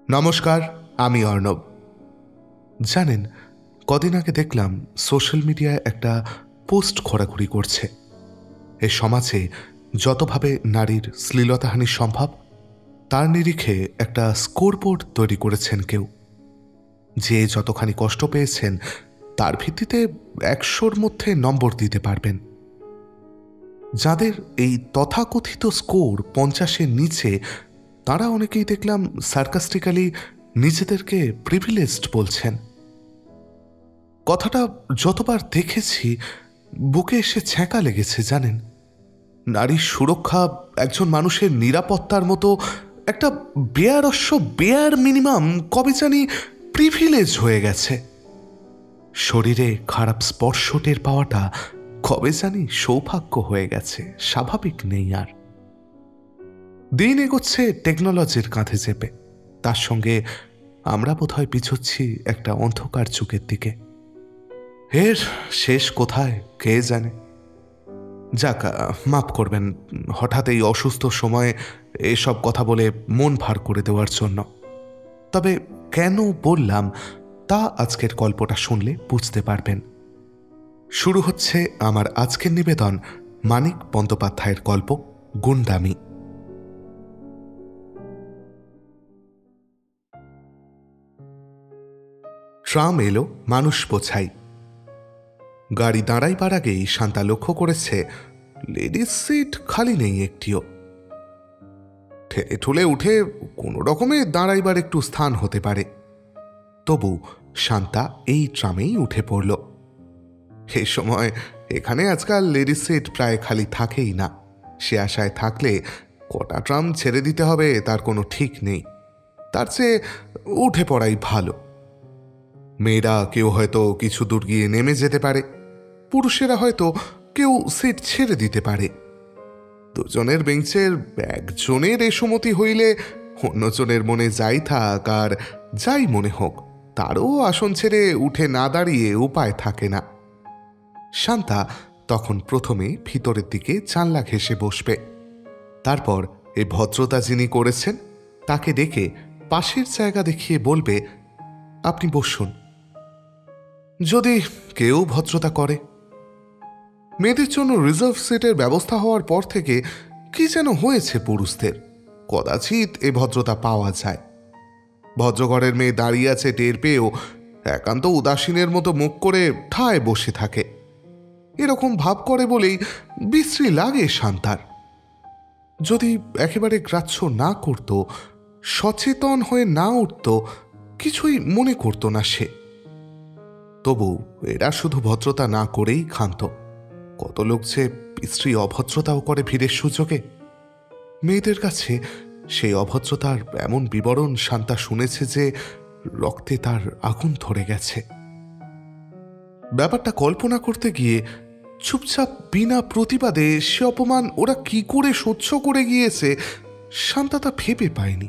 নমস্কার, আমি অর্ণব। জানেন, কদিন আগে দেখলাম সোশ্যাল মিডিয়ায় একটা পোস্ট ঘোরাঘুরি করছে। এ সমাজে যতভাবে নারীর শ্লীলতাহানি সম্ভব তার নিরিখে একটা স্কোরবোর্ড তৈরি করেছেন কেউ। যে যতখানি কষ্ট পেয়েছেন তার ভিত্তিতে 100-র মধ্যে নম্বর দিতে পারবেন। যাদের এই তথাকথিত স্কোর 50-এর নিচে, তারা অনেকেই দেখলাম সার্কাস্টিক্যালি নিজেদেরকে প্রিভিলেজড বলছেন। কথাটা যতবার দেখেছি বুকে এসে ছ্যাঁকা লেগেছে। জানেন, নারীর সুরক্ষা একজন মানুষের নিরাপত্তার মতো একটা বেয়ার মিনিমাম কবে জানি প্রিভিলেজ হয়ে গেছে। শরীরে খারাপ স্পর্শ টের পাওয়াটা কবে জানি সৌভাগ্য হয়ে গেছে, স্বাভাবিক নেই আর। দিন এগোচ্ছে টেকনোলজির কাঁধে চেপে, তার সঙ্গে আমরা বোধহয় পিছোচ্ছি একটা অন্ধকার যুগের দিকে। এর শেষ কোথায় কে জানে। যাক, মাফ করবেন হঠাৎ এই অসুস্থ সময়ে এসব কথা বলে মন ভার করে দেওয়ার জন্য। তবে কেন বললাম তা আজকের গল্পটা শুনলে বুঝতে পারবেন। শুরু হচ্ছে আমার আজকের নিবেদন মানিক বন্দ্যোপাধ্যায়ের গল্প গুন্ডামি। ট্রাম এলো মানুষ বোঝাই। গাড়ি দাঁড়াইবার আগেই শান্তা লক্ষ্য করেছে লেডিস সিট খালি নেই একটিও। ঠেলে ঠুলে উঠে কোনো রকমে দাঁড়াইবার একটু স্থান হতে পারে। তবু শান্তা এই ট্রামেই উঠে পড়ল। এই সময় এখানে আজকাল লেডিস সিট প্রায় খালি থাকেই না। সে আশায় থাকলে কটা ট্রাম ছেড়ে দিতে হবে তার কোনো ঠিক নেই। তার চেয়ে উঠে পড়াই ভালো। মেয়েরা কেউ হয়তো কিছু দূর গিয়ে নেমে যেতে পারে, পুরুষেরা হয়তো কেউ সিট ছেড়ে দিতে পারে। দুজনের বেঞ্চের একজনের এসমতি হইলে অন্যজনের মনে যাই থাক আর যাই মনে হোক, তারও আসন ছেড়ে উঠে না দাঁড়িয়ে উপায় থাকে না। শান্তা তখন প্রথমে ভিতরের দিকে জানলা ঘেঁষে বসবে। তারপর এই ভদ্রতা যিনি করেছেন তাকে ডেকে পাশের জায়গা দেখিয়ে বলবে, আপনি বসুন। যদি কেউ ভদ্রতা করে। মেয়েদের জন্য রিজার্ভ সিটের ব্যবস্থা হওয়ার পর থেকে কি যেন হয়েছে পুরুষদের, কদাচিৎ এ ভদ্রতা পাওয়া যায়। ভদ্রঘরের মেয়ে দাঁড়িয়ে আছে টের পেয়েও একান্ত উদাসীনের মতো মুখ করে ঠায় বসে থাকে। এরকম ভাব করে বলেই বিশ্রী লাগে শান্তার। যদি একেবারে গ্রাহ্য না করত, সচেতন হয়ে না উঠত, কিছুই মনে করত না সে। তবু এরা শুধু ভদ্রতা না করেই ক্ষান্ত। কত লোক যে বিশ্রী অভদ্রতাও করে ভিড়ের সুযোগে। মেয়েদের কাছে সেই অভদ্রতার এমন বিবরণ শান্তা শুনেছে যে রক্তে তার আগুন ধরে গেছে। ব্যাপারটা কল্পনা করতে গিয়ে চুপচাপ বিনা প্রতিবাদে সে অপমান ওরা কি করে সহ্য করে গিয়েছে শান্তা তা ভেবে পায়নি।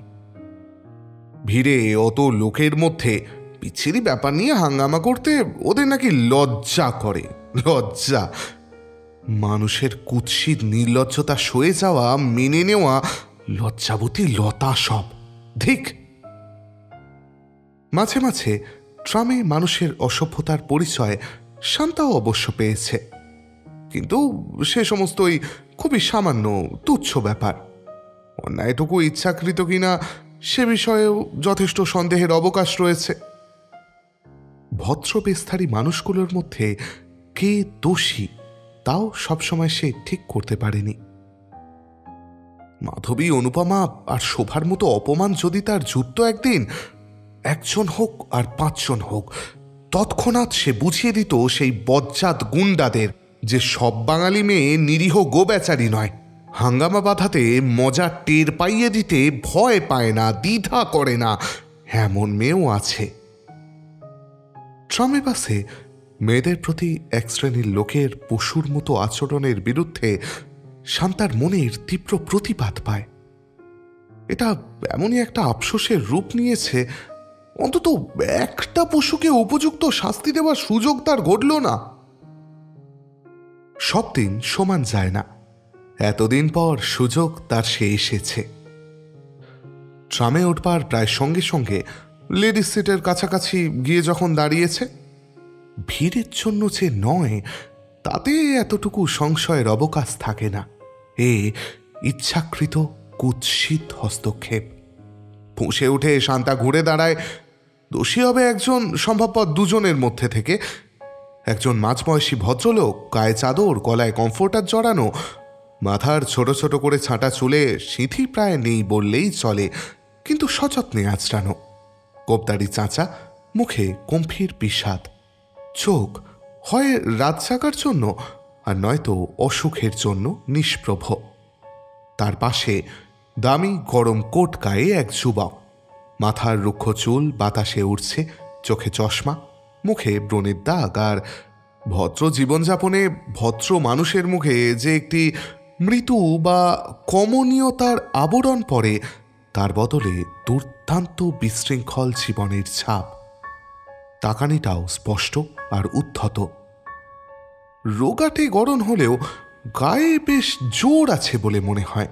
ভিড়ে অত লোকের মধ্যে বিচ্ছিরি ব্যাপার নিয়ে হাঙ্গামা করতে ওদের নাকি লজ্জা করে। লজ্জা! মানুষের কুৎসিত নির্লজ্জতা সয়ে যাওয়া, মেনে নেওয়া লজ্জাবতী লতা সব ঠিক। মাঝে মাঝে ট্রামে মানুষের অসভ্যতার পরিচয় শান্তাও অবশ্য পেয়েছে, কিন্তু সে সমস্তই খুবই সামান্য তুচ্ছ ব্যাপার। অন্যায়টুকু ইচ্ছাকৃত কিনা সে বিষয়েও যথেষ্ট সন্দেহের অবকাশ রয়েছে। ভদ্রবেশধারী মানুষগুলোর মধ্যে কে দোষী তাও সবসময় সে ঠিক করতে পারেনি। মাধবী, অনুপমা আর শোভার মতো অপমান যদি তার জুটত একদিন, একজন হোক আর 5 জন হোক, তৎক্ষণাৎ সে বুঝিয়ে দিত সেই বজ্জাত গুন্ডাদের যে সব বাঙালি মেয়ে নিরীহ গোবেচারি নয়। হাঙ্গামা বাঁধাতে মজা টের পাইয়ে দিতে ভয় পায় না, দ্বিধা করে না, এমন মেয়েও আছে। ট্রামে বাসে মেয়েদের প্রতি এক শ্রেণীর লোকের পশুর মতো আচরণের বিরুদ্ধে শান্তার মনের তীব্র প্রতিবাদ পায়। এটা এমনই একটা আফসোসের রূপ নিয়েছে, অন্তত একটা পশুকে উপযুক্ত শাস্তি দেওয়ার সুযোগ তার ঘটল না। সব দিন সমান যায় না, এতদিন পর সুযোগ তার সে এসেছে। ট্রামে উঠবার প্রায় সঙ্গে সঙ্গে লেডিস সিটের কাছাকাছি গিয়ে যখন দাঁড়িয়েছে, ভিড়ের জন্য যে নয় তাতে এতটুকু সংশয়ের অবকাশ থাকে না। এ ইচ্ছাকৃত কুৎসিত হস্তক্ষেপ। ফুঁসে উঠে শান্তা ঘুরে দাঁড়ায়। দোষী হবে একজন, সম্ভবপর দুজনের মধ্যে থেকে। একজন মাঝবয়সী ভদ্রলোক, গায়ে চাদর, গলায় কমফোর্টার জড়ানো, মাথার ছোট ছোট করে ছাঁটা চুলে সিঁথি প্রায় নেই বললেই চলে, কিন্তু সযত্নে আঁচড়ানো। কোপদারি চাঁচা, মুখে গম্ভীর বিষাদ, চোখ হয় রাত জাগার জন্য আর নয়তো অসুখের জন্য নিষ্প্রভ। তার পাশে দামি গরম কোট গায়ে এক যুবক, মাথার রুক্ষ চুল বাতাসে উড়ছে, চোখে চশমা, মুখে ব্রণের দাগ, আর ভদ্র জীবনযাপনে ভদ্র মানুষের মুখে যে একটি মৃত্যু বা কমনীয়তার আবরণ পড়ে, তার বদলে দুর্দান্ত বিশৃঙ্খল জীবনের ছাপ। তাকানিটাও স্পষ্ট আর উদ্ধত। রোগাটে গড়ন হলেও গায়ে বেশ জোর আছে বলে মনে হয়।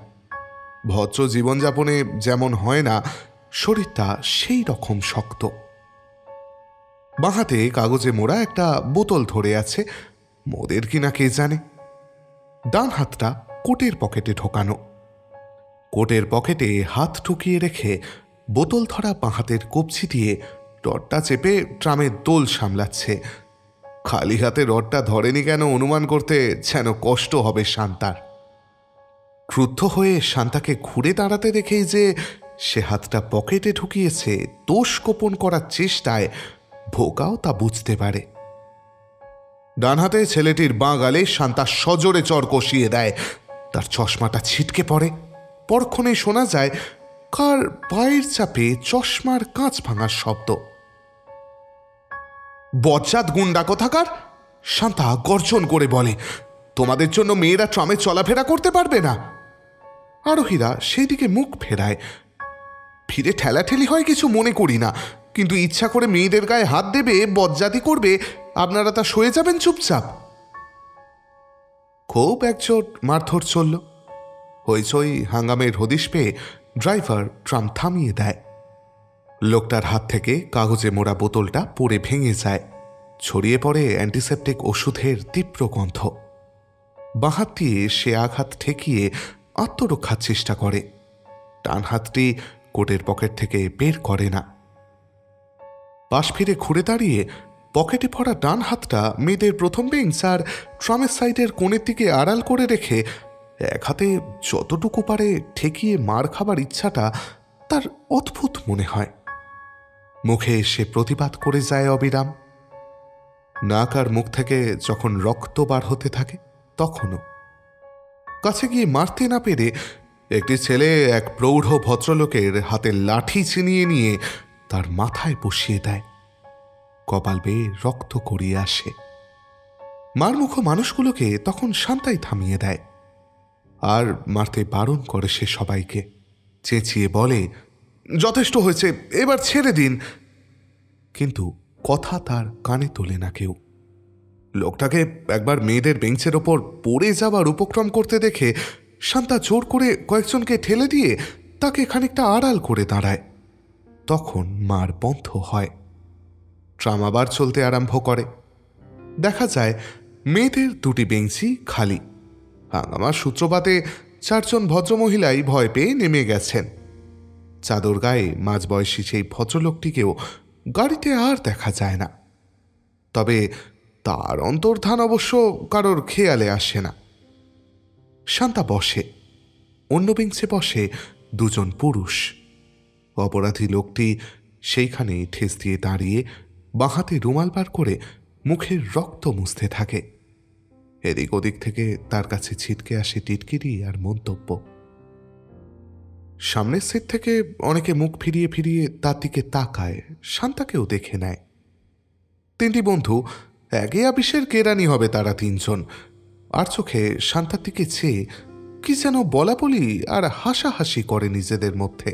ভদ্র জীবনযাপনে যেমন হয় না, শরীরটা সেই রকম শক্ত। বাঁ হাতে কাগজে মোড়া একটা বোতল ধরে আছে, মদের কিনা কে জানে। ডান হাতটা কোটের পকেটে ঢোকানো। কোটের পকেটে হাত ঢুকিয়ে রেখে বোতল ধরা বাঁ হাতের কবজি দিয়ে রডটা চেপে ট্রামের দোল সামলাচ্ছে। খালি হাতে রডটা ধরেনি কেন অনুমান করতে যেন কষ্ট হবে শান্তার। ক্রুদ্ধ হয়ে শান্তাকে ঘুরে দাঁড়াতে দেখেই যে সে হাতটা পকেটে ঢুকিয়েছে দোষ গোপন করার চেষ্টায়, ভোগাও তা বুঝতে পারে। ডান হাতে ছেলেটির বাঁ গালে শান্তা সজোরে চড় কষিয়ে দেয়। তার চশমাটা ছিটকে পড়ে। পরক্ষণে শোনা যায় কার পায়ের চাপে চশমার কাঁচ ভাঙার শব্দ। বজ্জাত গুন্ডা কোথাকার! শান্তা গর্জন করে বলে, তোমাদের জন্য মেয়েরা ট্রামে চলাফেরা করতে পারবে না। আরোহীরা সেই দিকে মুখ ফেরায়। ফিরে ঠেলাঠেলি হয় কিছু মনে করি না, কিন্তু ইচ্ছা করে মেয়েদের গায়ে হাত দেবে, বজ্জাতি করবে, আপনারা তা সয়ে যাবেন চুপচাপ। খুব একজোট মারধর চলল। হইচই হাঙ্গামের হদিশ পেয়ে ড্রাইভার ট্রাম থামিয়ে দেয়। লোকটার হাত থেকে কাগজে মোড়া বোতলটা পড়ে ভেঙে যায়। ছড়িয়ে পড়ে অ্যান্টিসেপটিক ওষুধের তীব্র গন্ধ। বাঁ হাত দিয়ে সে আঘাত ঠেকিয়ে আত্মরক্ষার চেষ্টা করে। ডান হাতটি কোটের পকেট থেকে বের করে না। পাশ ফিরে ঘুরে দাঁড়িয়ে পকেটে পড়া ডান হাতটা মেয়েদের প্রথম বেঞ্চ আর ট্রামের সাইডের কোণের দিকে আড়াল করে রেখে এক হাতে যতটুকু পারে ঠেকিয়ে মার খাবার ইচ্ছাটা তার অদ্ভুত মনে হয়। মুখে সে প্রতিবাদ করে যায় অবিরাম। নাক আর মুখ থেকে যখন রক্ত বার হতে থাকে তখনও। কাছে গিয়ে মারতে না পেরে একটি ছেলে এক প্রৌঢ় ভদ্রলোকের হাতে লাঠি ছিনিয়ে নিয়ে তার মাথায় বসিয়ে দেয়। কপাল বেয়ে রক্ত গড়িয়ে আসে। মারমুখ মানুষগুলোকে তখন শান্তাই থামিয়ে দেয় আর মারতে বারণ করে সে সবাইকে। চেঁচিয়ে বলে, যথেষ্ট হয়েছে, এবার ছেড়ে দিন। কিন্তু কথা তার কানে তোলে না কেউ। লোকটাকে একবার মেয়েদের বেঞ্চের ওপর পড়ে যাবার উপক্রম করতে দেখে শান্তা জোর করে কয়েকজনকে ঠেলে দিয়ে তাকে খানিকটা আড়াল করে দাঁড়ায়। তখন মার বন্ধ হয়। ট্রাম আবার চলতে আরম্ভ করে। দেখা যায় মেয়েদের দুটি বেঞ্চি খালি। হাঙ্গামার সূত্রপাতে 4 জন ভদ্রমহিলাই ভয় পেয়ে নেমে গেছেন। চাদর গায়ে মাঝবয়সী সেই ভদ্রলোকটিকেও গাড়িতে আর দেখা যায় না। তবে তার অন্তর্ধান অবশ্য কারোর খেয়ালে আসে না। শান্তা বসে। অন্য বেঞ্চে বসে 2 জন পুরুষ। অপরাধী লোকটি সেইখানে ঠেস দিয়ে দাঁড়িয়ে বাঁ হাতে রুমাল বার করে মুখের রক্ত মুছতে থাকে। এদিক ওদিক থেকে তার কাছে ছিটকে আসে টিটকিরি আর মন্তব্য। সামনের সিট থেকে অনেকে মুখ ফিরিয়ে ফিরিয়ে তার দিকে তাকায়, শান্তাকেও দেখে নেয়। 3টি বন্ধু একে আপিসের কেরানি হবে তারা 3 জন। আর চোখে শান্তার দিকে চেয়ে কি যেন বলা বলি আর হাসাহাসি করে নিজেদের মধ্যে।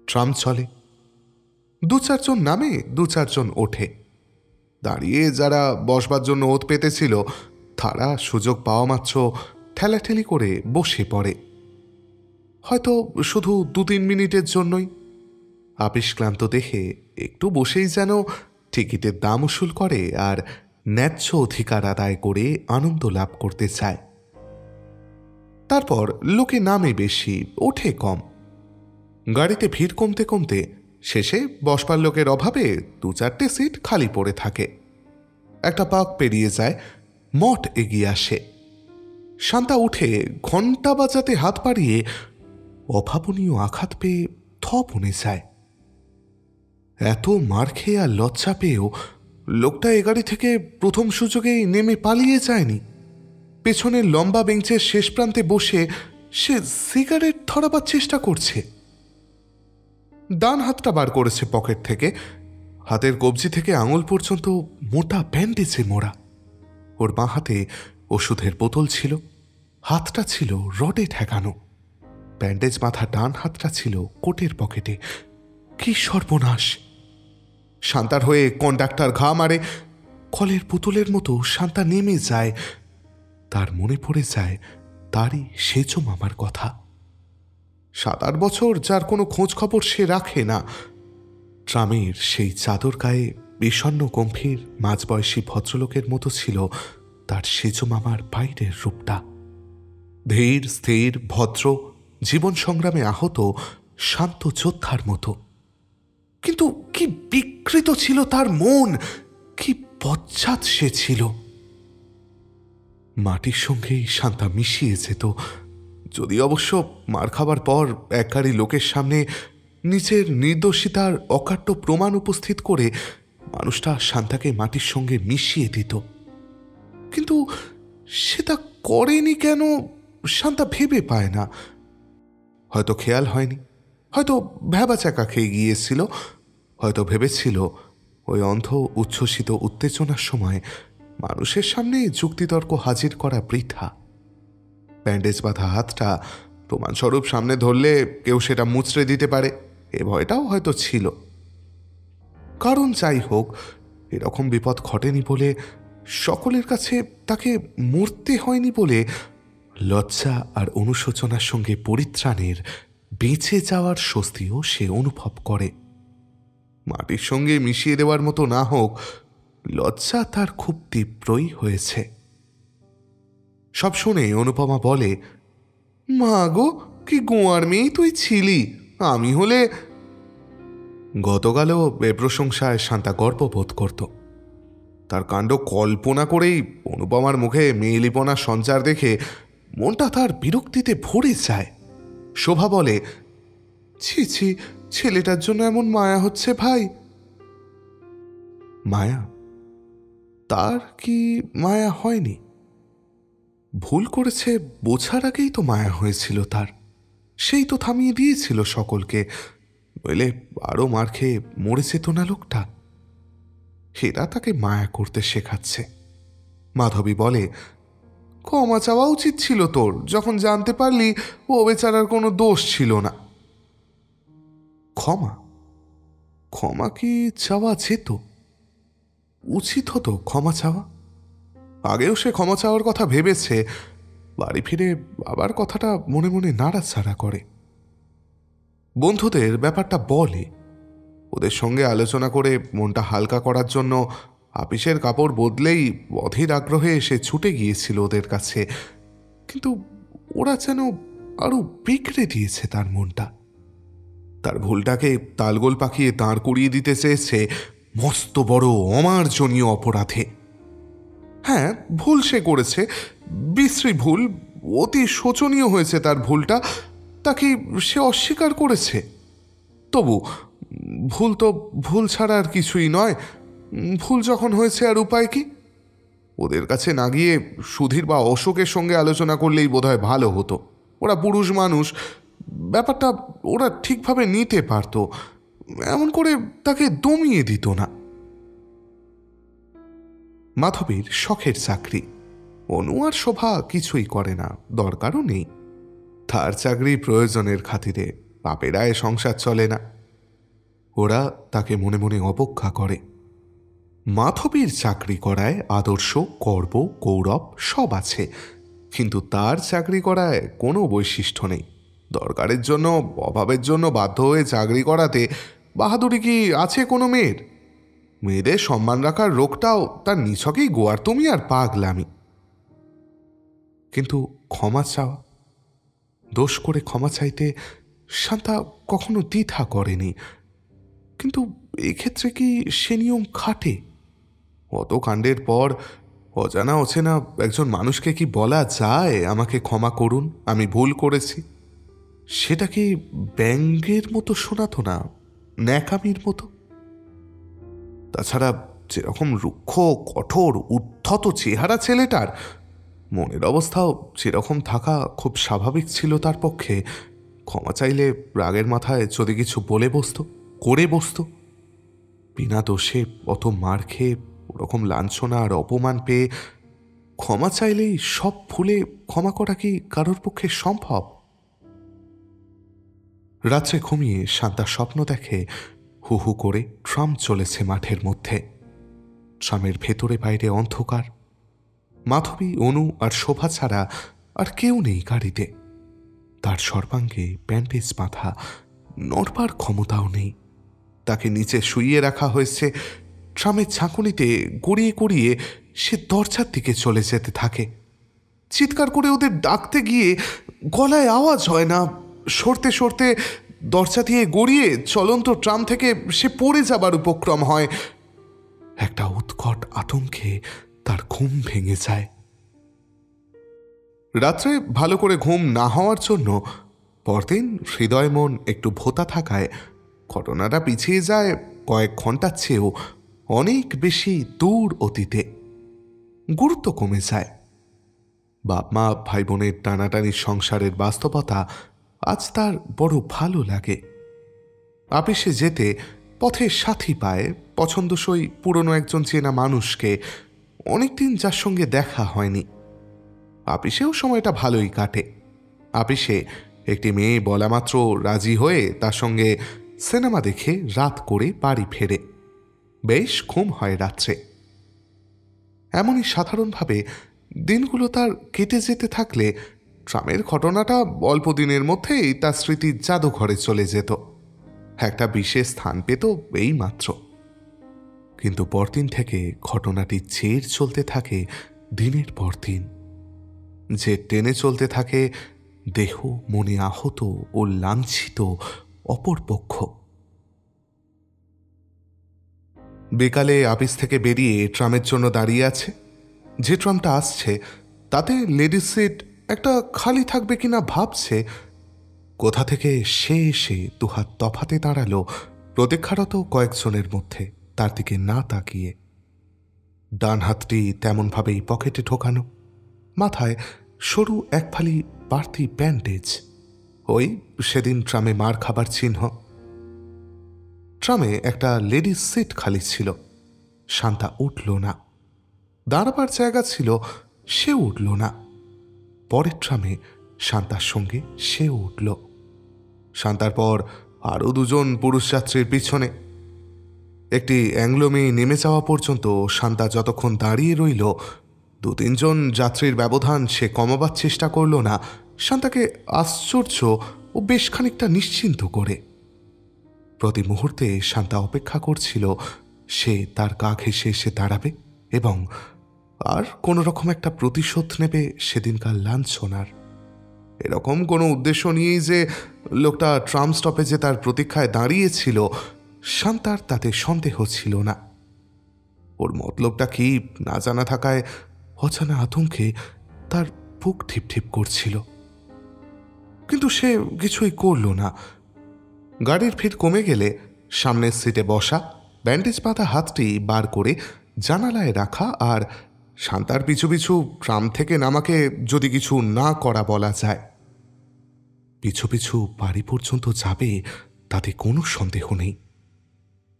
ট্রাম চলে। 2-4 জন নামে, 2-4 জন ওঠে। দাঁড়িয়ে যারা বসবার জন্য ওত পেতেছিল তারা সুযোগ পাওয়া মাত্র ঠেলাঠেলি করে বসে পড়ে। হয়তো শুধু 2-3 মিনিটের জন্যই। আপিস ক্লান্ত দেখে একটু বসেই যেন টিকিটের দাম উসুল করে আর ন্যায্য অধিকার আদায় করে আনন্দ লাভ করতে চায়। তারপর লোকে নামে বেশি, ওঠে কম। গাড়িতে ভিড় কমতে কমতে শেষে বসবার লোকের অভাবে 2-4টে সিট খালি পড়ে থাকে। একটা পাক পেরিয়ে যায়, মঠ এগিয়ে আসে। শান্তা উঠে ঘণ্টা বাজাতে হাত বাড়িয়ে অভাবনীয় আঘাত পেয়ে বনে যায়। এত মার খেয়ে আর লজ্জা পেয়েও লোকটা এ গাড়ি থেকে প্রথম সুযোগেই নেমে পালিয়ে যায়নি। পেছনের লম্বা বেঞ্চের শেষ প্রান্তে বসে সে সিগারেট ধরাবার চেষ্টা করছে। ডান হাতটা বার করেছে পকেট থেকে, হাতের কবজি থেকে আঙুল পর্যন্ত মোটা ব্যান্ডেজে মোড়া। ওর বাঁ হাতে ওষুধের বোতল ছিল, হাতটা ছিল রডে ঠেকানো। ব্যান্ডেজ বাঁধা ডান হাতটা ছিল কোটের পকেটে। কি সর্বনাশ! শান্তার হয়ে কন্ডাক্টর ঘা মারে। কলের পুতুলের মতো শান্তা নেমে যায়। তার মনে পড়ে যায় তারই সেজো মামার কথা। 7-8 বছর যার কোনো খোঁজ খবর সে রাখে না। ট্রামের সেই চাদর গায়ে বিষণ্ণ গম্ভীর মাঝবয়সী ভদ্রলোকের মতো ছিল তার সেজো মামার বাইরের রূপটা। ধীর স্থির ভদ্র, জীবন সংগ্রামে আহত শান্ত যোদ্ধার মতো। কিন্তু কি বিকৃত ছিল তার মন, কি বজ্জাত সে ছিল! মাটির সঙ্গেই শান্তা মিশিয়ে যেত, যদি অবশ্য মার খাবার পর এক গাড়ি লোকের সামনে নিজের নির্দোষিতার অকাট্য প্রমাণ উপস্থিত করে মানুষটা শান্তাকে মাটির সঙ্গে মিশিয়ে দিত। কিন্তু সে তা করেনি কেন শান্তা ভেবে পায় না। হয়তো খেয়াল হয়নি, হয়তো ভ্যাবাচাকা খেয়ে গিয়েছিল, হয়তো ভেবেছিল ওই অন্ধ উচ্ছ্বসিত উত্তেজনার সময় মানুষের সামনে যুক্তিতর্ক হাজির করা বৃথা। ব্যান্ডেজ বাঁধা হাতটা প্রমাণস্বরূপ সামনে ধরলে কেউ সেটা মুচড়ে দিতে পারে, এ ভয়টাও হয়তো ছিল। কারণ যাই হোক, এরকম বিপদ ঘটেনি বলে, সকলের কাছে তাকে মরতে হয়নি বলে লজ্জা আর অনুশোচনার সঙ্গে পরিত্রাণের বেঁচে যাওয়ার স্বস্তিও সে অনুভব করে। মাটির সঙ্গে মিশিয়ে দেওয়ার মতো না হোক, লজ্জা তার খুব তীব্রই হয়েছে। সব শুনে অনুপমা বলে, মা গো, কি গোয়ার মেয়েই তুই ছিলি! আমি হলে... গতকালও এ প্রশংসায় শান্তা গর্ববোধ করত। তার কাণ্ড কল্পনা করেই অনুপমার মুখে মেয়েলিপনার সঞ্চার দেখে মনটা তার বিরক্তিতে ভরে যায়। শোভা বলে, ছি ছি, ছেলেটার জন্য এমন মায়া হচ্ছে ভাই। মায়া? তার কি মায়া হয়নি? ভুল করেছে বোঝার আগেই তো মায়া হয়েছিল তার। সেই তো থামিয়ে দিয়েছিল সকলকে, নইলে আরো মার খেয়ে মরে যেত না লোকটা। এরা তাকে মায়া করতে শেখাচ্ছে। মাধবী বলে, ক্ষমা চাওয়া উচিত ছিল তোর, যখন জানতে পারলি ও বেচারার কোনো দোষ ছিল না। ক্ষমা? ক্ষমা কি চাওয়া যেত? উচিত হতো ক্ষমা চাওয়া। আগেও সে ক্ষমা চাওয়ার কথা ভেবেছে। বাড়ি ফিরে আবার কথাটা মনে মনে নাড়াচাড়া করে। বন্ধুদের ব্যাপারটা বলে। ওদের সঙ্গে আলোচনা করে মনটা হালকা করার জন্য আপিসের কাপড় বদলেই অধীর আগ্রহে এসে ছুটে গিয়েছিল ওদের কাছে। কিন্তু ওরা যেন আরো বিগড়ে দিয়েছে তার মনটা। তার ভুলটাকে তালগোল পাকিয়ে দাঁড় করিয়ে দিতে চেয়েছে মস্ত বড় অমার্জনীয় অপরাধে। হ্যাঁ, ভুল সে করেছে, বিশ্রী ভুল, অতি শোচনীয় হয়েছে তার ভুলটা, তাকে সে অস্বীকার করেছে। তবু ভুল তো ভুল ছাড়া আর কিছুই নয়। ভুল যখন হয়েছে আর উপায় কি? ওদের কাছে না গিয়ে সুধীর বা অশোকের সঙ্গে আলোচনা করলেই বোধহয় ভালো হতো। ওরা পুরুষ মানুষ, ব্যাপারটা ওরা ঠিকভাবে নিতে পারত, এমন করে তাকে দমিয়ে দিত না। মাধবীর শখের চাকরি, অনু আর শোভা কিছুই করে না, দরকারও নেই। তার চাকরি প্রয়োজনের খাতিরে, বাপের আয়ে সংসার চলে না। ওরা তাকে মনে মনে অবজ্ঞা করে। মাধবীর চাকরি করায় আদর্শ, গর্ব, গৌরব সব আছে, কিন্তু তার চাকরি করায় কোনো বৈশিষ্ট্য নেই। দরকারের জন্য, অভাবের জন্য বাধ্য হয়ে চাকরি করাতে বাহাদুরি কি আছে কোনো মেয়ের? মেয়েদের সম্মান রাখার রোগটাও তার নিছকেই গোয়ার্তুমি আর পাগলামি। কিন্তু ক্ষমা চাওয়া, দোষ করে ক্ষমা চাইতে শান্তা কখনো দ্বিধা করেনি। কিন্তু এক্ষেত্রে কি সে নিয়ম খাটে? অত কাণ্ডের পর অজানা অচেনা একজন মানুষকে কি বলা যায় আমাকে ক্ষমা করুন, আমি ভুল করেছি? সেটা কি ব্যঙ্গের মতো শোনাতো না, ন্যাকামির মতো? তাছাড়া যেরকম রুক্ষ, কঠোর, উদ্ধত চেহারা ছেলেটার, মনের অবস্থাও যেরকম থাকা খুব স্বাভাবিক ছিল তার পক্ষে। ক্ষমা চাইলে রাগের মাথায় যদি কিছু বলে বসত, করে বসত, বিনা দোষে অত মার খেয়ে, ওরকম লাঞ্ছনা আর অপমান পেয়ে ক্ষমা চাইলেই সব ভুলে ক্ষমা করা কি কারোর পক্ষে সম্ভব? রাত্রে ঘুমিয়ে শান্তা স্বপ্ন দেখে হু হু করে ট্রাম চলেছে মাঠের মধ্যে। ট্রামের ভেতরে বাইরে অন্ধকার। মাধবী, অনু আর শোভা ছাড়া আর কেউ নেই গাড়িতে। তার সর্বাঙ্গে ব্যান্ডেজ বাঁধা, নড়বার ক্ষমতাও নেই। তাকে নিচে শুইয়ে রাখা হয়েছে। ট্রামের ঝাঁকুনিতে গড়িয়ে গড়িয়ে সে দরজার দিকে চলে যেতে থাকে। চিৎকার করে ওদের ডাকতে গিয়ে গলায় আওয়াজ হয় না। সরতে সরতে দরজা দিয়ে গড়িয়ে চলন্ত ট্রাম থেকে সে পড়ে যাবার উপক্রম হয়। একটা উৎকট আতঙ্কে তার ঘুম ভেঙে যায়। রাত্রে ভালো করে ঘুম না হওয়ার জন্য পরদিন হৃদয় মন একটু ভোতা থাকায় ঘটনাটা পিছিয়ে যায় কয়েক ঘন্টার চেয়েও অনেক বেশি দূর অতীতে। গুরুত্ব কমে যায়। বাপ মা ভাই বোনের টানাটানির সংসারের বাস্তবতা আজ তার বড় ভালো লাগে। আপিসে যেতে পথে সাথী পায়, পছন্দসই পুরনো একজন চেনা মানুষকে, অনেকদিন যার সঙ্গে দেখা হয়নি। আপিসেও সময়টা ভালোই কাটে। আপিসে একটি মেয়ে বলা মাত্র রাজি হয়ে তার সঙ্গে সিনেমা দেখে রাত করে বাড়ি ফেরে। বেশ ঘুম হয় রাত্রে। এমনই সাধারণভাবে দিনগুলো তার কেটে যেতে থাকলে ট্রামের ঘটনাটা অল্প দিনের মধ্যেই তার স্মৃতির জাদুঘরে চলে যেত, একটা বিশেষ স্থান পেত এই মাত্র। কিন্তু পরদিন থেকে ঘটনাটি জের চলতে থাকে দিনের পর দিন। যে টেনে চলতে থাকে দেহ মনে আহত ও লাঞ্ছিত অপরপক্ষ। বিকালে অফিস থেকে বেরিয়ে ট্রামের জন্য দাঁড়িয়ে আছে। যে ট্রামটা আসছে তাতে লেডিস সিট একটা খালি থাকবে কিনা ভাবছে। কোথা থেকে সে এসে দুহাত তফাতে দাঁড়ালো প্রতীক্ষারত কয়েকজনের মধ্যে, তার দিকে না তাকিয়ে। ডান হাতটি তেমনভাবেই পকেটে ঢোকানো, মাথায় সরু এক ফালি বাড়তি ব্যান্ডেজ। ওই সেদিন ট্রামে মার খাবার চিহ্ন। ট্রামে একটা লেডিস সিট খালি ছিল। শান্তা উঠল না। দাঁড়াবার জায়গা ছিল, সে উঠল না। পরের ট্রামে শান্তার সঙ্গে সে উঠল। শান্তার পর আরও দুজন পুরুষ যাত্রীর পিছনে। একটি অ্যাংলো মেয়ে নেমে যাওয়া পর্যন্ত শান্তা যতক্ষণ দাঁড়িয়ে রইল, দু তিনজন যাত্রীর ব্যবধান সে কমাবার চেষ্টা করল না, শান্তাকে আশ্চর্য ও বেশ খানিকটা নিশ্চিন্ত করে। প্রতি মুহূর্তে শান্তা অপেক্ষা করছিল সে তার গা ঘেঁষে এসে দাঁড়াবে এবং আর কোনো রকম একটা প্রতিশোধ নেবে সেদিনকার লাঞ্ছনার। এরকম কোনো উদ্দেশ্য নিয়েই যে লোকটা ট্রাম স্টপেজে তার প্রতীক্ষায় দাঁড়িয়েছিল, শান্তার তাতে সন্দেহ ছিল না। ওর মতলবটা কি না জানা থাকায় অজানা আতঙ্কে তার বুক ঠিপঠিপ করছিল। কিন্তু সে কিছুই করল না। গাড়ির ভিড় কমে গেলে সামনের সিটে বসা, ব্যান্ডেজ বাঁধা হাতটি বার করে জানালায় রাখা আর শান্তার পিছু পিছু ট্রাম থেকে নামাকে যদি কিছু না করা বলা যায়। পিছু পিছু বাড়ি পর্যন্ত যাবে তাতে কোনো সন্দেহ নেই।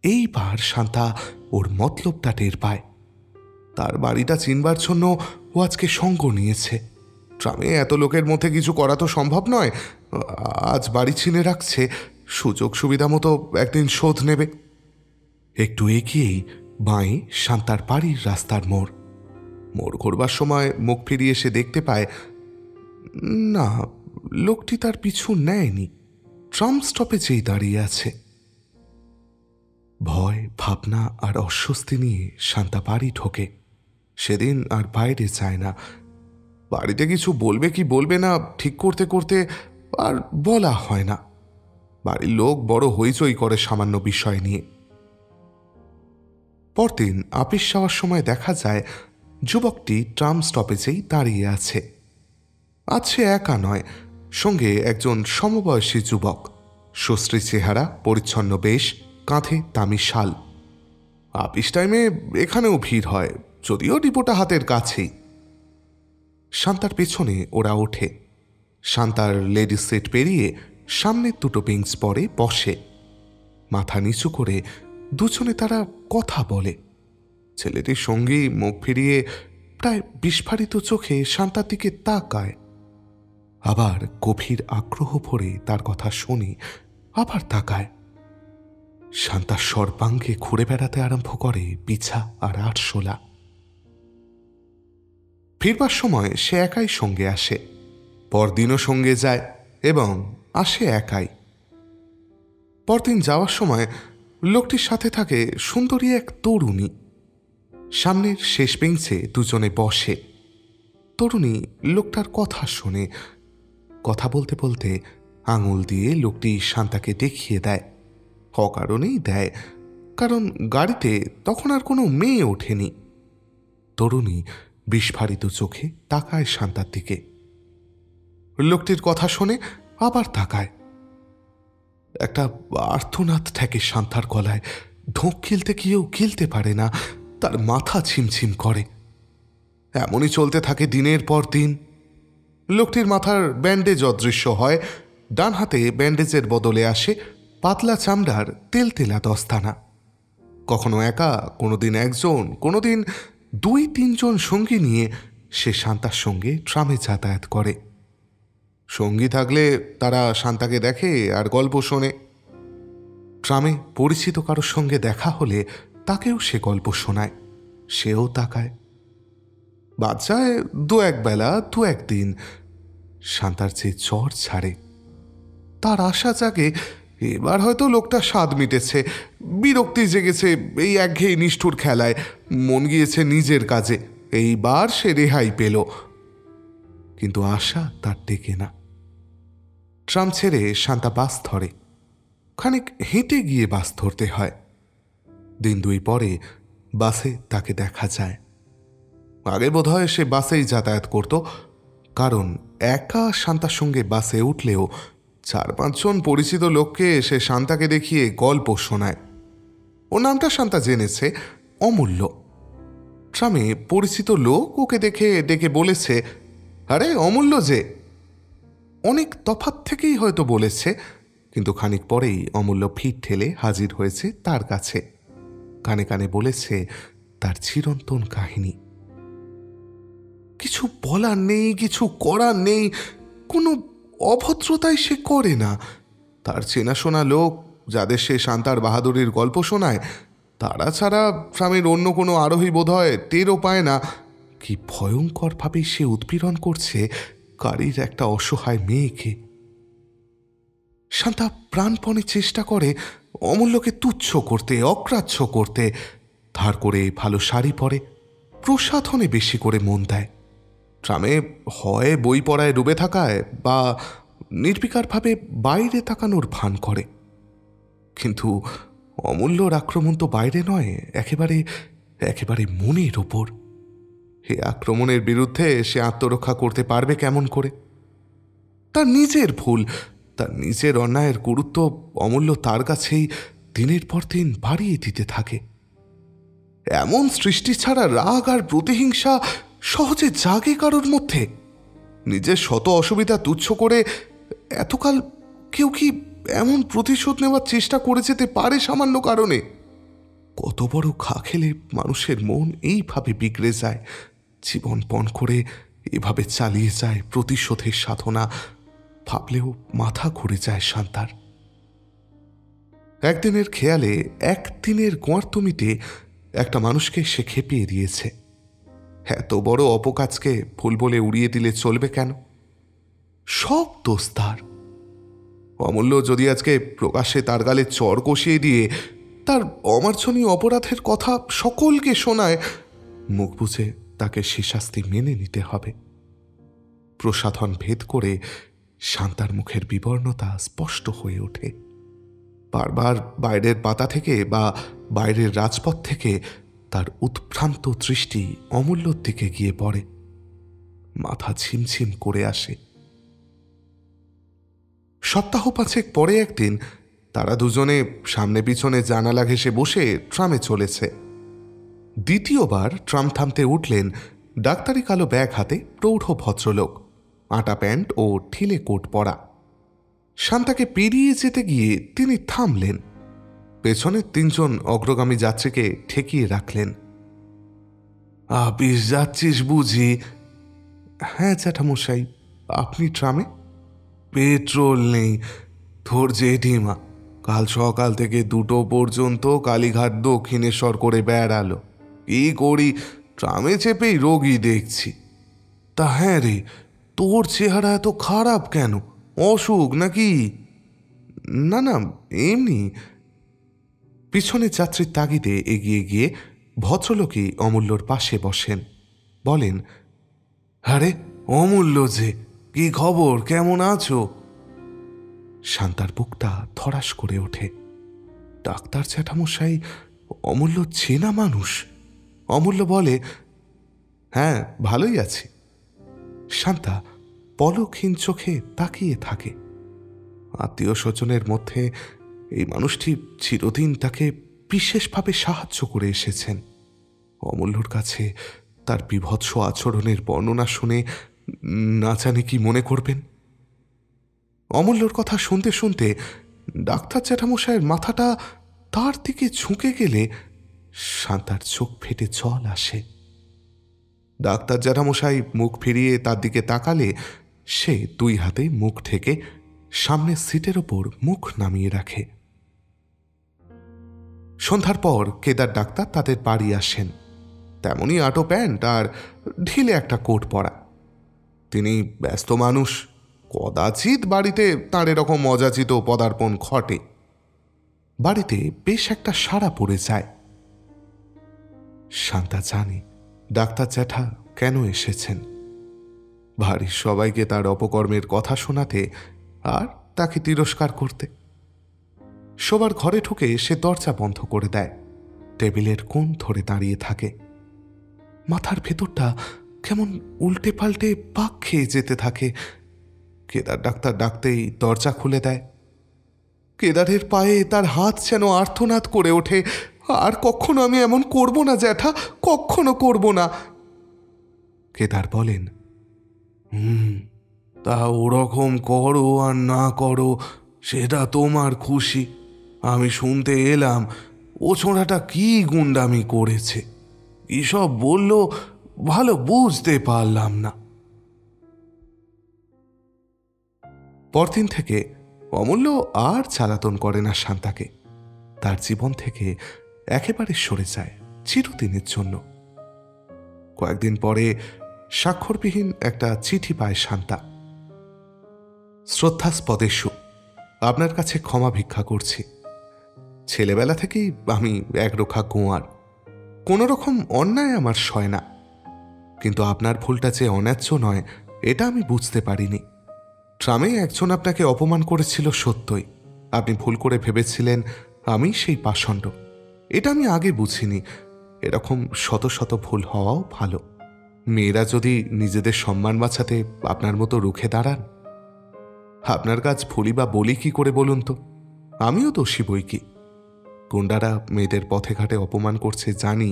এইবার শান্তা ওর মতলবটা টের পায়। তার বাড়িটা চিনবার জন্য ও আজকে সঙ্গ নিয়েছে। ট্রামে এত লোকের মধ্যে কিছু করা তো সম্ভব নয়। আজ বাড়ি চিনে রাখছে, সুযোগ সুবিধা মতো একদিন শোধ নেবে। একটু এগিয়েই বাঁয়ে শান্তার বাড়ির রাস্তার মোড়। মোড় ঘোরবার সময় মুখ ফিরিয়ে সে দেখতে পায় না, লোকটি তার পিছু নেয়নি, ট্রাম স্টপেজেই দাঁড়িয়ে আছে। ভয়, ভাবনা আর অস্বস্তি নিয়ে শান্তা বাড়ি ঢোকে। সেদিন আর বাইরে যায় না। বাড়িতে কিছু বলবে কি বলবে না ঠিক করতে করতে আর বলা হয় না। বাড়ির লোক বড় হইচই করে সামান্য বিষয় নিয়ে। পরদিন আপিস যাওয়ার সময় দেখা যায় যুবকটি ট্রাম স্টপেজেই দাঁড়িয়ে আছে। আজ সে একা নয়, সঙ্গে একজন সমবয়সী যুবক, সুশ্রী চেহারা, পরিচ্ছন্ন বেশ, কাঁধে দামি শাল। আপিস টাইমে এখানেও ভিড় হয়, যদিও ডিপোটা হাতের কাছেই। শান্তার পেছনে ওরা ওঠে। শান্তার লেডিস সিট পেরিয়ে সামনের দুটো বেঞ্চ পরে বসে। মাথা নিচু করে দুজনে তারা কথা বলে। ছেলেটির সঙ্গী মুখ ফিরিয়ে প্রায় বিস্ফারিত চোখে শান্তার দিকে তাকায়। আবার গভীর আগ্রহ ভরে তার কথা শুনি, আবার তাকায়। শান্তার সর্বাঙ্গে ঘুরে বেড়াতে আরম্ভ করে পিছা আর আটশোলা। ফিরবার সময় সে একাই সঙ্গে আসে, পরদিনও সঙ্গে যায় এবং আসে একাই। পরদিন যাওয়ার সময় লোকটির সাথে থাকে সুন্দরী এক তরুণী। সামনের শেষ বেঞ্চে দুজনে বসে। তরুণী লোকটার কথা শোনে। কথা বলতে বলতে আঙুল দিয়ে লোকটি শান্তাকে দেখিয়ে দেয়। অকারণেই দেয়, কারণ গাড়িতে তখন আর কোনো মেয়ে ওঠেনি। তরুণী বিস্ফারিত চোখে তাকায় শান্তার দিকে। লোকটির কথা শোনে, আবার তাকায়। একটা আর্তনাদ থাকে শান্তার গলায়। ঢোক গিলতে গিয়েও গিলতে পারে না, তার মাথা ছিমছিম করে। এমনই চলতে থাকে দিনের পর দিন। লোকটির মাথার ব্যান্ডেজ অদৃশ্য হয়। ডান হাতে ব্যান্ডেজের বদলে আসে পাতলা চামড়ার তেলতেলা দস্তানা। কখনো একা, কোনোদিন একজন, কোনোদিন 2-3 জন সঙ্গী নিয়ে সে শান্তার সঙ্গে ট্রামে যাতায়াত করে। সঙ্গী থাকলে তারা শান্তাকে দেখে আর গল্প শোনে। ট্রামে পরিচিত কারোর সঙ্গে দেখা হলে তাকেও সে গল্প শোনায়, সেও তাকায়। বাচ্চায় 2-1 বেলা 2-1 দিন শান্তার যে জ্বর ছাড়ে। তার আশা জাগে এবার হয়তো লোকটা স্বাদ মিটেছে, বিরক্তি জেগেছে এই একঘেয়ে নিষ্ঠুর খেলায়, মন গিয়েছে নিজের কাজে, এইবার সে রেহাই পেল। কিন্তু আশা তার টেকে না। ট্রাম ছেড়ে শান্তা বাস ধরে। খানিক হেঁটে গিয়ে বাস ধরতে হয়। 1-2 পরে বাসে তাকে দেখা যায়। আগে বোধহয় সে বাসেই যাতায়াত করত, কারণ একা শান্তার সঙ্গে বাসে উঠলেও 4-5 জন পরিচিত লোককে সে শান্তাকে দেখিয়ে গল্প শোনায়। ও নামটা শান্তা জেনেছে, অমূল্য। ট্রামে পরিচিত লোক ওকে দেখে ডেকে বলেছে, আরে অমূল্য যে। অনেক তফাৎ থেকেই হয়তো বলেছে, কিন্তু খানিক পরেই অমূল্য ফিট ঠেলে হাজির হয়েছে তার কাছে। কানে কানে বলেছে তার চিরন্তন কাহিনী। কিছু বলার নেই, কিছু করার নেই, কোনো অভদ্রতাই সে করে না। তার চেনাশোনা লোক যাদের সে শান্তার বাহাদুরির গল্প শোনায়, তারা ছাড়া ট্রামের অন্য কোনো আরোহী বোধহয় টেরও পায় না কি ভয়ঙ্করভাবে সে উৎপীড়ন করছে গাড়ির একটা অসহায় মেয়েকে। শান্তা প্রাণপণে চেষ্টা করে অমূল্যকে তুচ্ছ করতে, অগ্রাহ্য করতে। ধার করে ভালো শাড়ি পরে, প্রসাধনে বেশি করে মন দেয়। ট্রামে হয় বই পড়ায় ডুবে থাকায় বা নির্বিকারভাবে বাইরে তাকানোর ভান করে। কিন্তু অমূল্যর আক্রমণ তো বাইরে নয়, একেবারে একেবারে মনের ওপর। এ আক্রমণের বিরুদ্ধে সে আত্মরক্ষা করতে পারবে কেমন করে? তার নিজের ভুল, তার নিজের অন্যায়ের গুরুত্ব অমূল্য তার কাছেই দিনের পর দিন বাড়িয়ে দিতে থাকে। এমন সৃষ্টি ছাড়া রাগ আর প্রতিহিংসা সহজে জাগে কারোর মধ্যে? নিজের শত অসুবিধা তুচ্ছ করে এতকাল কেউ কি এমন প্রতিশোধ নেওয়ার চেষ্টা করে যেতে পারে সামান্য কারণে? কত বড় ঘা খেলে মানুষের মন এইভাবে বিগড়ে যায়, জীবন পণ করে এভাবে চালিয়ে যায় প্রতিশোধের সাধনা, ভাবলেও মাথা ঘুরে যায় শান্তার। একদিনের খেয়ালে একদিনের গোয়ার্তুমিতে একটা মানুষকে সে খেপিয়ে দিয়েছে। এত বড় অপকাজকে ভুল বলে উড়িয়ে দিলে চলবে কেন? সব দোষ তার। অমূল্য যদি আজকে প্রকাশ্যে তার গালে চড় কষিয়ে দিয়ে তার অমার্জনীয় অপরাধের কথা সকলকে শোনায়, মুখ বুঝে তাকে সে শাস্তি মেনে নিতে হবে। প্রসাধন ভেদ করে শান্তার মুখের বিবর্ণতা স্পষ্ট হয়ে ওঠে। বারবার বাইরের পাতা থেকে বা বাইরের রাজপথ থেকে তার উৎভ্রান্ত দৃষ্টি অমূল্যর দিকে গিয়ে পড়ে। মাথা ঝিমঝিম করে আসে। সপ্তাহ 5 পরে একদিন তারা দুজনে সামনে পিছনে জানালা ঘেঁষে বসে ট্রামে চলেছে। দ্বিতীয়বার ট্রাম থামতে উঠলেন ডাক্তারি কালো ব্যাগ হাতে প্রৌঢ় ভদ্রলোক, আটা প্যান্ট ও ঠিলে কোট পরা। শান্তাকে পেরিয়ে যেতে গিয়ে তিনি থামলেন। পেছনের 3 জন অগ্রগামী যাত্রীকে ঠেকিয়ে রাখলেন। আপিস যাচ্ছিস বুঝি? হ্যাঁ জ্যাঠামশাই। আপনি ট্রামে? পেট্রোল নেই। তোর জেঠিমা কাল সকাল থেকে 2টো পর্যন্ত কালীঘাট দক্ষিণেশ্বর করে বেড়ালো। কি করি, ট্রামে চেপেই রোগী দেখছি। তা হ্যাঁ রে, তোর চেহারা এত খারাপ কেন? অসুখ নাকি? না না, এমনি। পিছনে যাত্রীর তাগিদে এগিয়ে গিয়ে ভদ্রলোকই অমূল্যর পাশে বসেন। বলেন, আরে অমূল্য যে, কি খবর, কেমন আছো? শান্তার বুকটা ধড়াস করে ওঠে। ডাক্তার জ্যাঠামশাই অমূল্য চেনা মানুষ। অমূল্য বলে, হ্যাঁ ভালোই আছি। শান্তা পলকহীন চোখে তাকিয়ে থাকে। আত্মীয় স্বজনের মধ্যে এই মানুষটি চিরদিন তাকে বিশেষভাবে সাহায্য করে এসেছেন। অমূল্যর কাছে তার বিভৎস আচরণের বর্ণনা শুনে না জানি কি মনে করবেন। অমূল্যর কথা শুনতে শুনতে ডাক্তার জ্যাঠামশাইয়ের মাথাটা তার দিকে ঝুঁকে গেলে শান্তার চোখ ফেটে জল আসে। ডাক্তার জ্যাঠামশাই মুখ ফিরিয়ে তার দিকে তাকালে সে 2 হাতে মুখ ঢেকে সামনের সিটের ওপর মুখ নামিয়ে রাখে। সন্ধ্যার পর কেদার ডাক্তার তাদের বাড়ি আসেন। তেমনই আটো প্যান্ট আর ঢিলে একটা কোট পরা। তিনি ব্যস্ত মানুষ, কদাচিৎ বাড়িতে তাঁর এরকম অযাচিত পদার্পণ ঘটে। বাড়িতে বেশ একটা সাড়া পড়ে যায়। শান্তা জানে ডাক্তার জ্যাঠা কেন এসেছেন। বাড়ির সবাইকে তার অপকর্মের কথা শোনাতে আর তাকে তিরস্কার করতে। শোবার ঘরে ঢুকে সে দরজা বন্ধ করে দেয়। টেবিলের কোণ ধরে দাঁড়িয়ে থাকে। মাথার ভেতরটা কেমন উল্টে পাল্টে পাক খেয়ে যেতে থাকে। কেদার ডাক্তার ডাকতেই দরজা খুলে দেয়। কেদারের পায়ে তার হাত যেন আর্তনাদ করে ওঠে। আর কখনো আমি এমন করব না জ্যাঠা, কখনো করব না। কেদার বলেন, তা ওরকম করো আর না করো সেটা তোমার খুশি। আমি শুনতে এলাম ও ছোঁড়াটা কি গুন্ডামি করেছে। এসব বলল ভালো বুঝতে পারলাম না। পরদিন থেকে অমূল্য আর চালাতন করে না শান্তাকে। তার জীবন থেকে একেবারে সরে যায় চিরদিনের জন্য। কয়েকদিন পরে স্বাক্ষরবিহীন একটা চিঠি পায় শান্তা। শ্রদ্ধাস্পদেষু, আপনার কাছে ক্ষমা ভিক্ষা করছি। ছেলেবেলা থেকেই আমি একরোখা গোয়ার। কোনো রকম অন্যায় আমার সয় না, কিন্তু আপনার ভুলটা যে অন্যায্য নয় এটা আমি বুঝতে পারিনি। ট্রামে একজন আপনাকে অপমান করেছিল সত্যই। আপনি ভুল করে ভেবেছিলেন আমি সেই পাষণ্ড। এটা আমি আগে বুঝিনি। এরকম শত শত ভুল হওয়াও ভালো। মেয়েরা যদি নিজেদের সম্মান বাঁচাতে আপনার মতো রুখে দাঁড়ান, আপনার কাজ ভুলি বা বলি কি করে বলুন তো? আমিও দোষী বই কি। গুন্ডারা মেয়েদের পথে ঘাটে অপমান করছে জানি,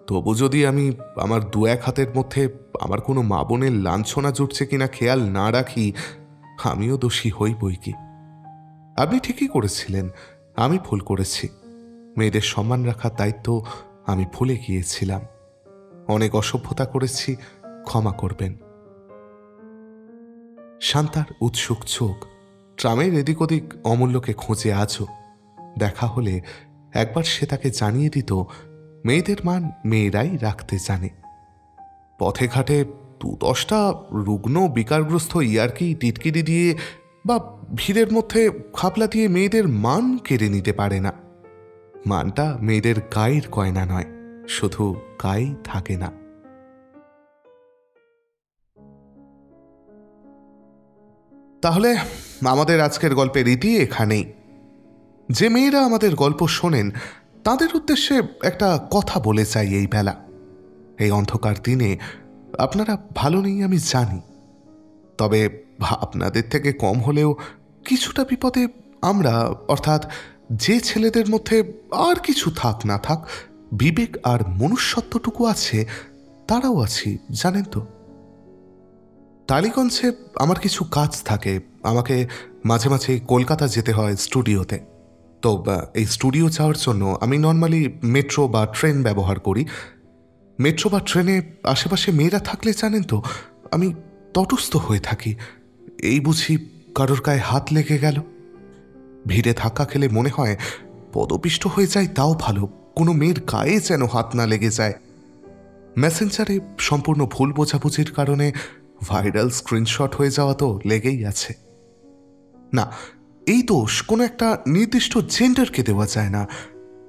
তবু যদি আমি আমার 2-1 হাতের মধ্যে আমার কোনো মা বোনের লাঞ্ছনা জুটছে কিনা খেয়াল না রাখি, আমিও দোষী হই বই কি। আপনি ঠিকই করেছিলেন, আমি ভুল করেছি। মেয়েদের সম্মান রাখার দায়িত্ব আমি ভুলে গিয়েছিলাম। অনেক অসভ্যতা করেছি, ক্ষমা করবেন। শান্তার উৎসুক চোখ ট্রামের এদিক ওদিক অমূল্যকে খোঁজে আজও। দেখা হলে একবার সে তাকে জানিয়ে দিত মেয়েদের মান মেয়েরাই রাখতে জানে। পথে ঘাটে 10টা রুগ্ন বিকারগ্রস্ত ইয়ার্কি টিটকিরি দিয়ে বা ভিড়ের মধ্যে খাপলা দিয়ে মেয়েদের মান কেড়ে নিতে পারে না। মানটা মেয়েদের গায়ের গয়না নয়, শুধু গায়ে থাকে না। তাহলে আমাদের আজকের গল্পের রীতি এখানেই। যে মেয়েরা আমাদের গল্প শোনেন তাদের উদ্দেশ্যে একটা কথা বলে চাই এই বেলা। এই অন্ধকার দিনে আপনারা ভালো নেই আমি জানি, তবে আপনাদের থেকে কম হলেও কিছুটা বিপদে আমরা, অর্থাৎ যে ছেলেদের মধ্যে আর কিছু থাক না থাক বিবেক আর মনুষ্যত্বটুকু আছে, তারাও আছি জানেন তো। টালিগঞ্জে আমার কিছু কাজ থাকে, আমাকে মাঝে মাঝে কলকাতা যেতে হয় স্টুডিওতে। তো এই স্টুডিও যাওয়ার জন্য আমি নর্মালি মেট্রো বা ট্রেন ব্যবহার করি। মেট্রো বা ট্রেনে আশেপাশে মেয়েরা থাকলে জানেন তো আমি তটস্থ হয়ে থাকি। এই বুঝি কারোর গায়ে হাত লেগে গেল। ভিড়ে ধাক্কা খেলে মনে হয় পদপিষ্ট হয়ে যায়, তাও ভালো, কোনো মেয়ের গায়ে যেন হাত না লেগে যায়। মেসেঞ্জারে সম্পূর্ণ ভুল বোঝাবুঝির কারণে ভাইরাল স্ক্রিনশট হয়ে যাওয়া তো লেগেই আছে। না, এই দোষ কোনো একটা নির্দিষ্ট জেন্ডারকে দেওয়া যায় না।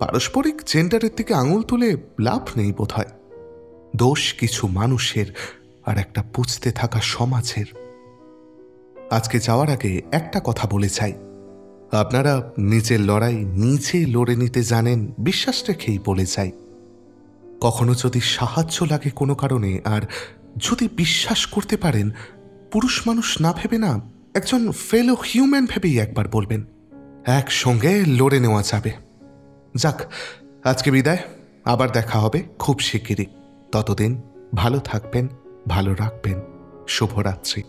পারস্পরিক জেন্ডারের দিকে আঙুল তুলে লাভ নেই বোধহয়। দোষ কিছু মানুষের আর একটা পুঁছতে থাকা সমাজের। আজকে যাওয়ার আগে একটা কথা বলে চাই, আপনারা নিজের লড়াই নিজে লড়ে নিতে জানেন বিশ্বাস রেখেই বলে চাই। কখনো যদি সাহায্য লাগে কোনো কারণে, আর যদি বিশ্বাস করতে পারেন, পুরুষ মানুষ না ভেবে না একজন ফেলো হিউম্যান ভেবেই একবার বলবেন, একসঙ্গে লড়ে নেওয়া যাবে। যাক, আজকে বিদায়, আবার দেখা হবে খুব শিগগিরই। ততদিন ভালো থাকবেন, ভালো রাখবেন। শুভরাত্রি।